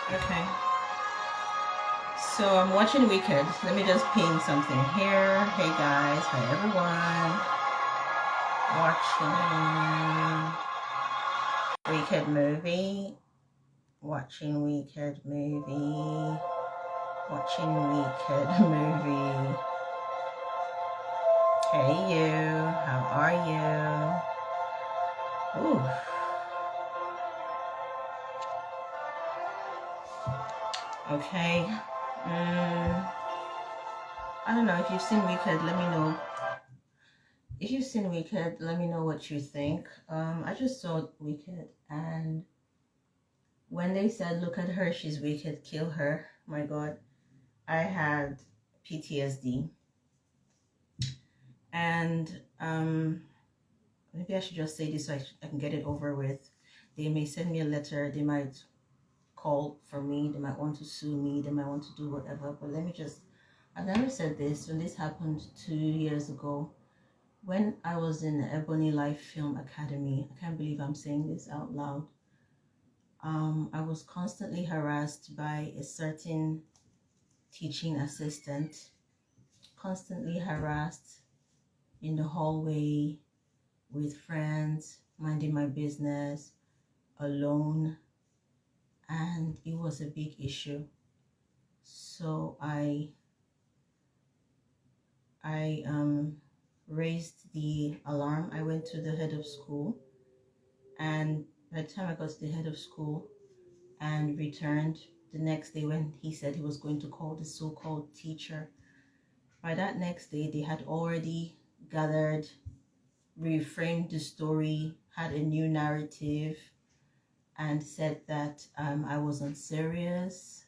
Okay. So I'm watching Wicked. Let me just ping something here. Hey guys, hi everyone. Watching Wicked movie. Watching Wicked movie. Watching Wicked movie. Hey you, how are you? Ooh. Okay. I don't know if you've seen Wicked. Let me know. If you've seen Wicked, let me know what you think. I just saw Wicked, and when they said, "Look at her, she's wicked, kill her," my God, I had PTSD, and maybe I should just say this so I can get it over with. They may send me a letter. They might call for me. They might want to sue me. They might want to do whatever. But let me just. I've never said this. When this happened 2 years ago, when I was in the Ebony Life Film Academy, I can't believe I'm saying this out loud. I was constantly harassed by a certain teaching assistant, constantly harassed in the hallway, with friends, minding my business, alone, and it was a big issue. So I raised the alarm. I went to the head of school, and by the time I got to the head of school and returned the next day, when he said he was going to call the so-called teacher, by that next day they had already gathered, reframed the story, had a new narrative, and said that I wasn't serious,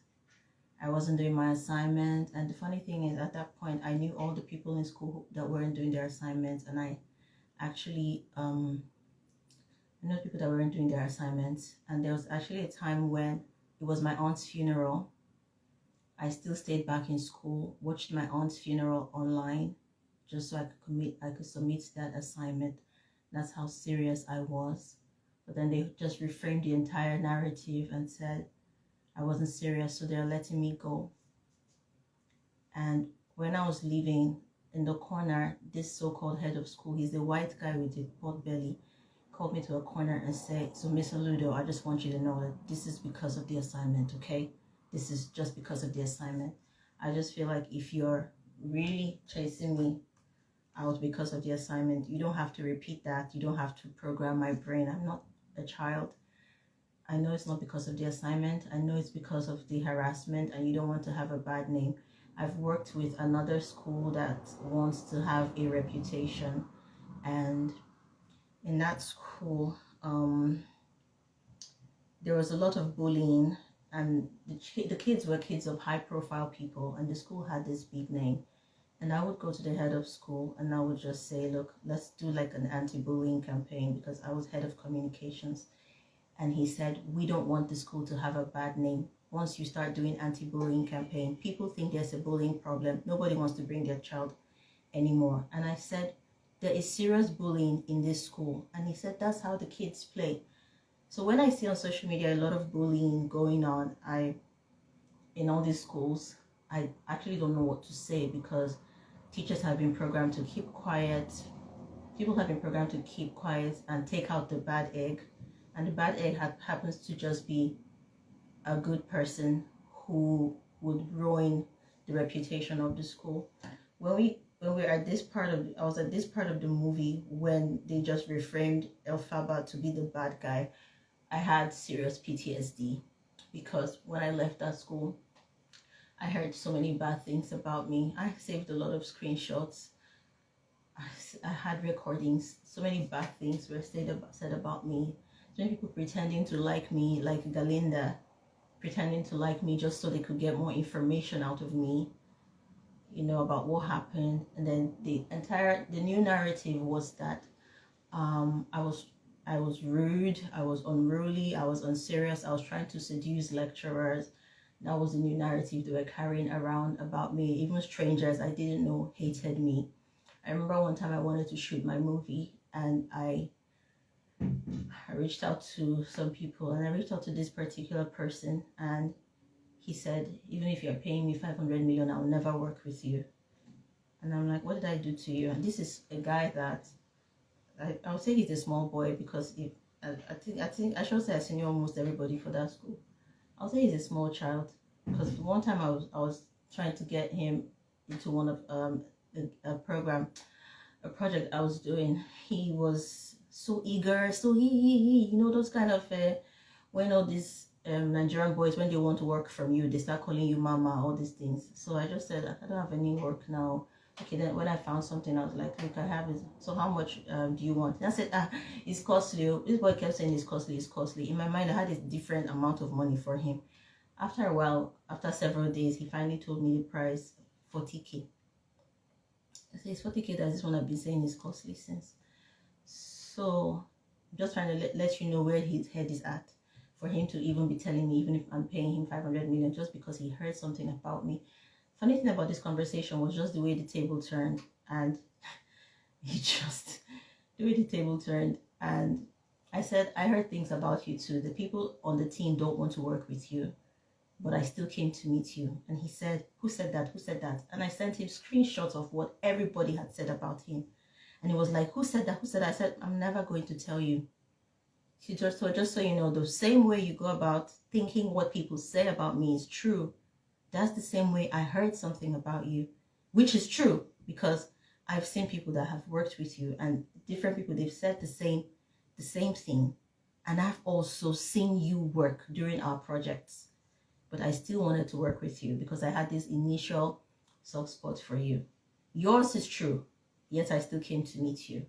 I wasn't doing my assignment. And the funny thing is, at that point, I knew all the people in school that weren't doing their assignments, and I actually I know people that weren't doing their assignments. And there was actually a time when it was my aunt's funeral. I still stayed back in school, watched my aunt's funeral online, just so I could submit that assignment. That's how serious I was. But then they just reframed the entire narrative and said I wasn't serious, so they're letting me go. And when I was leaving, in the corner, this so-called head of school, he's the white guy with the pot belly, called me to a corner and said, "So Miss Ludo, I just want you to know that this is because of the assignment, okay? This is just because of the assignment. I just feel like if you're really chasing me out because of the assignment, you don't have to repeat that. You don't have to program my brain. I'm not a child. I know it's not because of the assignment. I know it's because of the harassment, and you don't want to have a bad name. I've worked with another school that wants to have a reputation, and in that school, there was a lot of bullying, and the kids were kids of high-profile people, and the school had this big name. And I would go to the head of school and I would just say, "Look, let's do like an anti-bullying campaign," because I was head of communications. And he said, "We don't want the school to have a bad name. Once you start doing anti-bullying campaign, people think there's a bullying problem. Nobody wants to bring their child anymore." And I said, "There is serious bullying in this school." And he said, "That's how the kids play." So when I see on social media a lot of bullying going on, in all these schools, I actually don't know what to say, because teachers have been programmed to keep quiet. People have been programmed to keep quiet and take out the bad egg. And the bad egg happens to just be a good person who would ruin the reputation of the school. When we're at this part of, I was at this part of the movie when they just reframed Elphaba to be the bad guy. I had serious PTSD, because when I left that school, I heard so many bad things about me. I saved a lot of screenshots. I had recordings. So many bad things were said about me. So many people pretending to like me, like Galinda, pretending to like me just so they could get more information out of me, about what happened. And then the new narrative was that I was rude, I was unruly, I was unserious, I was trying to seduce lecturers. That was the new narrative they were carrying around about me. Even strangers I didn't know hated me. I remember one time I wanted to shoot my movie, and I reached out to some people, and I reached out to this particular person, and he said, even if you're paying me 500 million, I'll never work with you. And I'm like, what did I do to you? And this is a guy that I would say he's a small boy, because if I think I should say I senior almost everybody for that school. I'll say he's a small child, because one time I was trying to get him into one of a project I was doing. He was so eager, so those kind of when all these Nigerian boys, when they want to work from you, they start calling you mama, all these things. So I just said, I don't have any work now. Okay, then when I found something, I was like, look, I have it. So how much do you want? And I said, it's costly. This boy kept saying it's costly, it's costly. In my mind, I had a different amount of money for him. After a while, after several days, he finally told me the price, 40K. I said, it's 40K, that's this one I've been saying is costly since. So I'm just trying to let you know where his head is at, for him to even be telling me, even if I'm paying him 500 million, just because he heard something about me. Funny thing about this conversation was just the way the table turned, and the way the table turned, and I said, I heard things about you too. The people on the team don't want to work with you, but I still came to meet you. And he said, who said that? Who said that? And I sent him screenshots of what everybody had said about him. And he was like, who said that? Who said that? I said, I'm never going to tell you. Just so you know, the same way you go about thinking what people say about me is true, that's the same way I heard something about you, which is true, because I've seen people that have worked with you, and different people, they've said the same thing. And I've also seen you work during our projects, but I still wanted to work with you because I had this initial soft spot for you. Yours is true, yet I still came to meet you.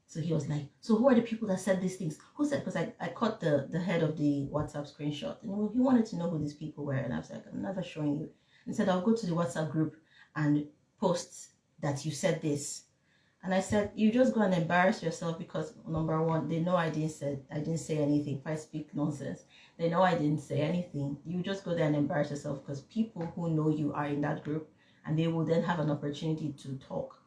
So he was like, so who are the people that said these things? Who said? Because I caught the head of the WhatsApp screenshot, and he wanted to know who these people were. And I was like, I'm never showing you. And he said, I'll go to the WhatsApp group and post that you said this. And I said, you just go and embarrass yourself, because number one, they know I didn't say anything. If I speak nonsense, they know I didn't say anything. You just go there and embarrass yourself, because people who know you are in that group, and they will then have an opportunity to talk.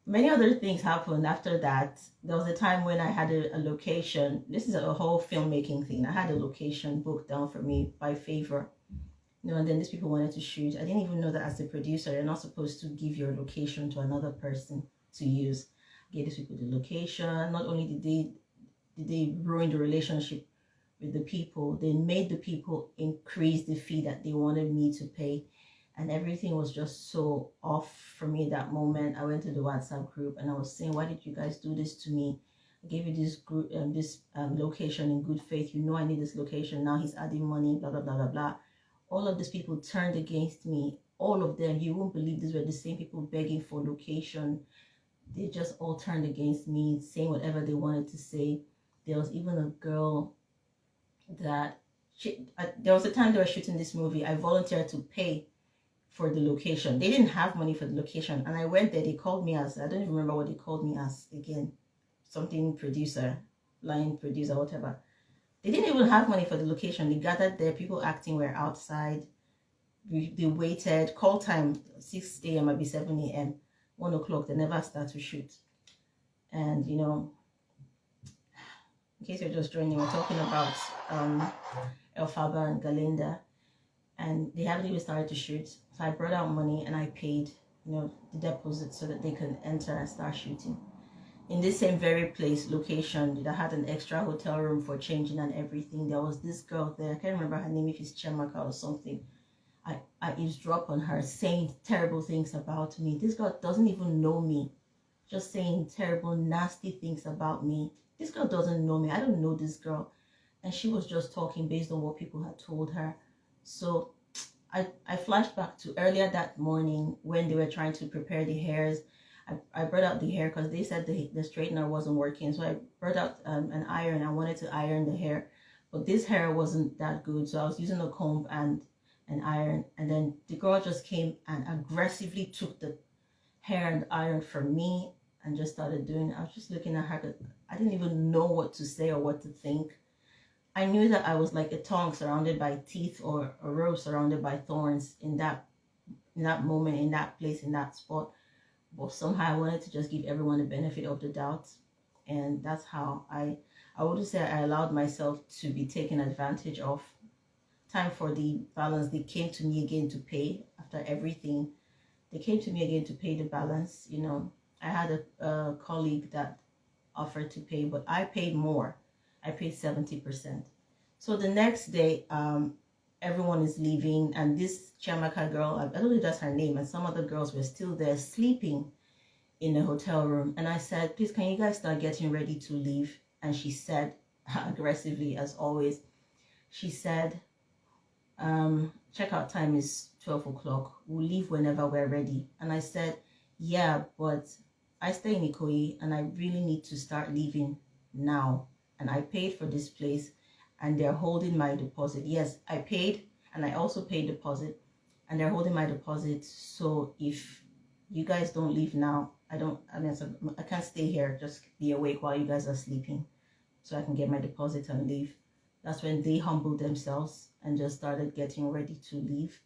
Many other things happened after that. There was a time when I had a location. This is a whole filmmaking thing. I had a location booked down for me by favor. And then these people wanted to shoot. I didn't even know that as a producer, you're not supposed to give your location to another person to use. I gave these people the location. Not only did they ruin the relationship with the people, they made the people increase the fee that they wanted me to pay. And everything was just so off for me that moment. I went to the WhatsApp group and I was saying, why did you guys do this to me? I gave you this group, location in good faith. You know I need this location. Now he's adding money, blah, blah, blah, blah, blah. All of these people turned against me. All of them. You won't believe these were the same people begging for location. They just all turned against me, saying whatever they wanted to say. There was even a girl that, there was a time they were shooting this movie. I volunteered to pay for the location. They didn't have money for the location, and I went there. They called me as, I don't even remember what they called me as again, something producer, line producer, whatever. They didn't even have money for the location. They gathered there, people acting were outside. They waited. Call time 6 a.m. might be 7 a.m. 1 o'clock, they never start to shoot. And in case you're just joining, we're talking about Elphaba Galinda, and they haven't even started to shoot. So I brought out money and I paid, the deposit so that they could enter and start shooting. In this same very place, location, that had an extra hotel room for changing and everything, there was this girl there. I can't remember her name, if it's Chemaka or something. I eavesdropped on her, saying terrible things about me. This girl doesn't even know me, just saying terrible, nasty things about me. This girl doesn't know me. I don't know this girl. And she was just talking based on what people had told her. So I flashed back to earlier that morning when they were trying to prepare the hairs. I brought out the hair because they said the straightener wasn't working. So I brought out an iron. I wanted to iron the hair, but this hair wasn't that good. So I was using a comb and an iron. And then the girl just came and aggressively took the hair and iron from me and just started doing it. I was just looking at her. I didn't even know what to say or what to think. I knew that I was like a tongue surrounded by teeth, or a rose surrounded by thorns in that moment, in that place, in that spot. But somehow I wanted to just give everyone the benefit of the doubt. And that's how I wouldn't say I allowed myself to be taken advantage of. time for the balance, they came to me again to pay after everything. They came to me again to pay the balance. You know, I had a colleague that offered to pay, but I paid more. I paid 70%. So the next day, everyone is leaving, and this Chiamaka girl, I don't know if that's her name, and some other girls were still there sleeping in the hotel room. And I said, please, can you guys start getting ready to leave? And she said, aggressively as always, she said, checkout time is 12 o'clock. We'll leave whenever we're ready. And I said, yeah, but I stay in Ikoyi and I really need to start leaving now. And I paid for this place and they're holding my deposit. Yes, I paid and I also paid deposit and they're holding my deposit. So if you guys don't leave now, I can't stay here, just be awake while you guys are sleeping so I can get my deposit and leave. That's when they humbled themselves and just started getting ready to leave.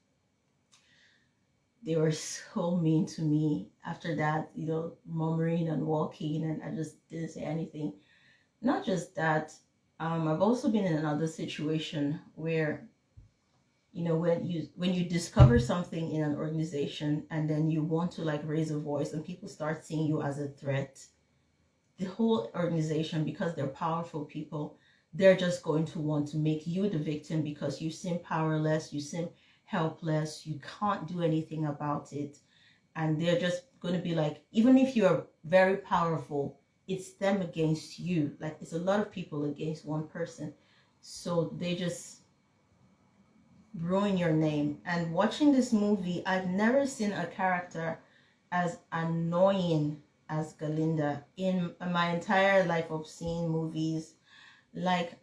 They were so mean to me after that, you know, murmuring and walking, and I just didn't say anything. Not just that, I've also been in another situation where, you know, when you discover something in an organization and then you want to like raise a voice and people start seeing you as a threat, the whole organization, because they're powerful people, they're just going to want to make you the victim because you seem powerless, you seem helpless, you can't do anything about it. And they're just going to be like, even if you're very powerful, it's them against you. Like, it's a lot of people against one person. So they just ruin your name. And watching this movie, I've never seen a character as annoying as Galinda in my entire life of seeing movies. Like,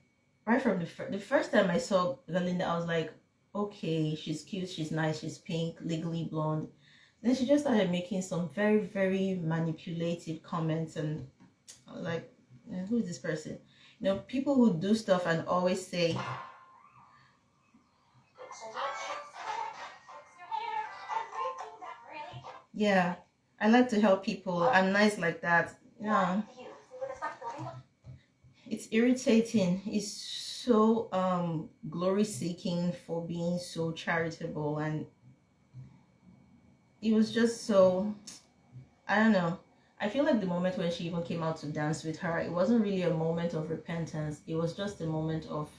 right from the first time I saw Galinda, I was like, okay, she's cute, she's nice, she's pink, legally blonde. Then she just started making some very, very manipulative comments, and I was like, who is this person? You know, people who do stuff and always say, yeah, I like to help people, I'm nice like that. Yeah, it's irritating. It's so glory seeking for being so charitable, and it was just so, I don't know. I feel like the moment when she even came out to dance with her, it wasn't really a moment of repentance. It was just a moment of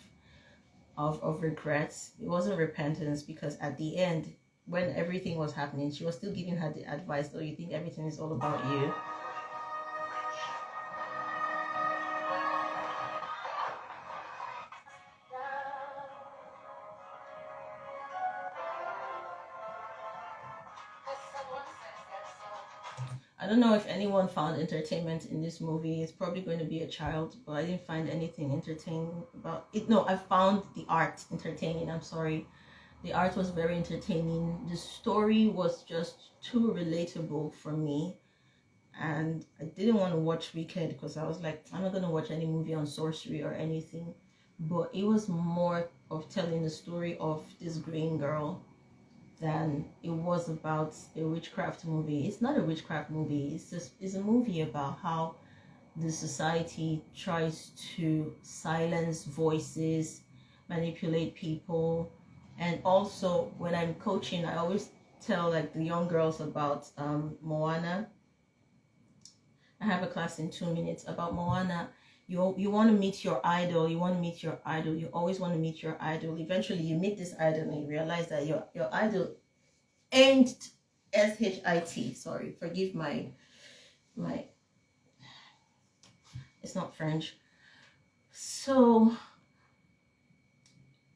regrets. It wasn't repentance, because at the end, when everything was happening, she was still giving her the advice, oh, you think everything is all about you? I don't know if anyone found entertainment in this movie. It's probably going to be a child, but I didn't find anything entertaining about it. No, I found the art entertaining. I'm sorry. The art was very entertaining. The story was just too relatable for me. And I didn't want to watch Wicked because I was like, I'm not going to watch any movie on sorcery or anything. But it was more of telling the story of this green girl than it was about a witchcraft movie. It's not a witchcraft movie. It's a movie about how the society tries to silence voices, manipulate people. And also when I'm coaching, I always tell like the young girls about Moana. I have a class in 2 minutes about Moana. You want to meet your idol. You want to meet your idol. You always want to meet your idol. Eventually, you meet this idol and you realize that your idol ain't shit. Sorry, forgive my. It's not French. So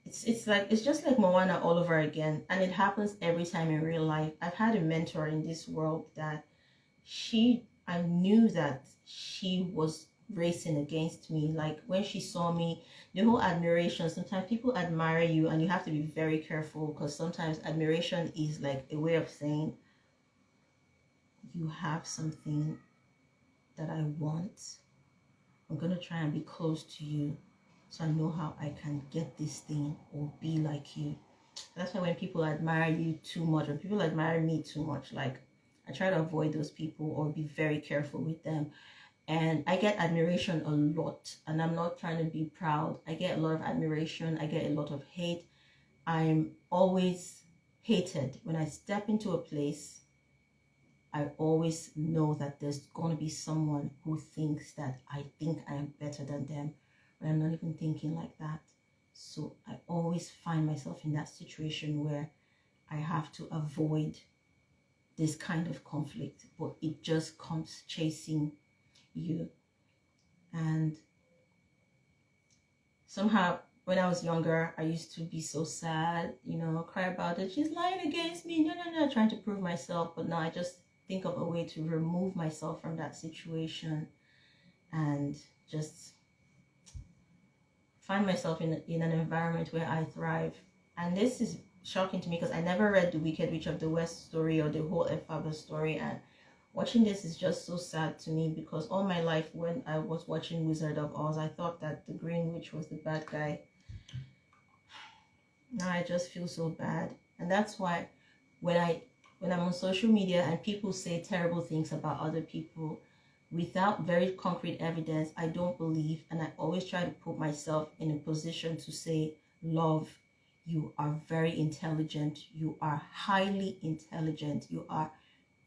it's just like Moana all over again, and it happens every time in real life. I've had a mentor in this world that I knew that she was racing against me. Like when she saw me, the whole admiration, sometimes people admire you and you have to be very careful, because sometimes admiration is like a way of saying you have something that I want. I'm going to try and be close to you so I know how I can get this thing or be like you. That's why when people admire you too much, or people admire me too much, like I try to avoid those people or be very careful with them. And I get admiration a lot, and I'm not trying to be proud. I get a lot of admiration. I get a lot of hate. I'm always hated. When I step into a place, I always know that there's going to be someone who thinks that I think I am better than them, but I'm not even thinking like that. So I always find myself in that situation where I have to avoid this kind of conflict, but it just comes chasing you. And somehow, when I was younger, I used to be so sad, cry about it. She's lying against me. No, no, no, trying to prove myself. But now I just think of a way to remove myself from that situation and just find myself in an environment where I thrive. And this is shocking to me because I never read the Wicked Witch of the West story or the whole Elphaba story. And watching this is just so sad to me because all my life when I was watching Wizard of Oz, I thought that the Green Witch was the bad guy. Now I just feel so bad. And that's why when I'm on social media and people say terrible things about other people without very concrete evidence, I don't believe, and I always try to put myself in a position to say, love, you are very intelligent, you are highly intelligent, you are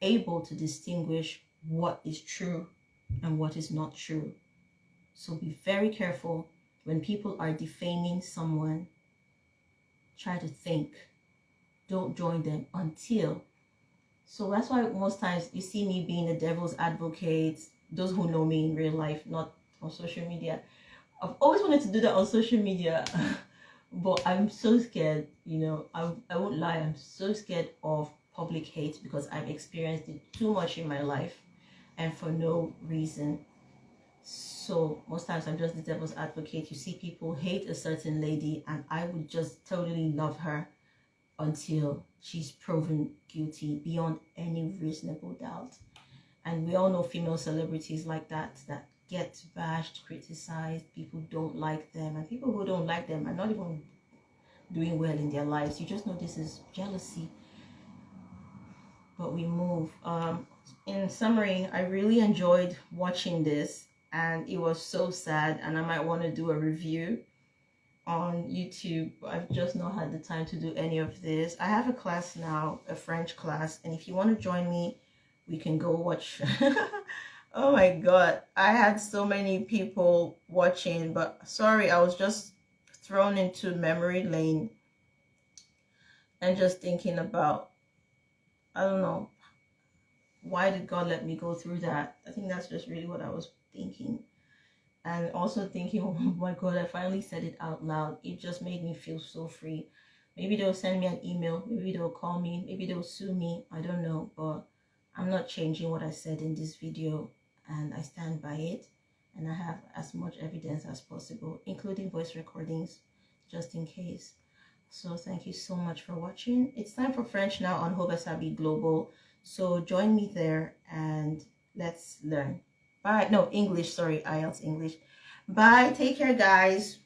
able to distinguish what is true and what is not true. So be very careful when people are defaming someone. Try to think. Don't join them until. So that's why most times you see me being the devil's advocate. Those who know me in real life, not on social media. I've always wanted to do that on social media, but I'm so scared. I won't lie. I'm so scared of public hate because I've experienced it too much in my life, and for no reason. So most times I'm just the devil's advocate. You see people hate a certain lady, and I would just totally love her until she's proven guilty beyond any reasonable doubt. And we all know female celebrities like that get bashed, criticized, people don't like them, and people who don't like them are not even doing well in their lives. You just know this is jealousy. But we move. In summary, I really enjoyed watching this, and it was so sad, and I might want to do a review on YouTube. I've just not had the time to do any of this. I have a class now, a French class, and if you want to join me, we can go watch. Oh my god, I had so many people watching, but sorry, I was just thrown into memory lane and just thinking about, I don't know, why did God let me go through that? I think that's just really what I was thinking. And also thinking, oh my god, I finally said it out loud. It just made me feel so free. Maybe they'll send me an email, maybe they'll call me, maybe they'll sue me, I don't know, but I'm not changing what I said in this video, and I stand by it, and I have as much evidence as possible, including voice recordings, just in case. So thank you so much for watching. It's time for French now on Hobasabi Global, so join me there and let's learn. Bye. No, English, sorry, IELTS English. Bye, take care guys.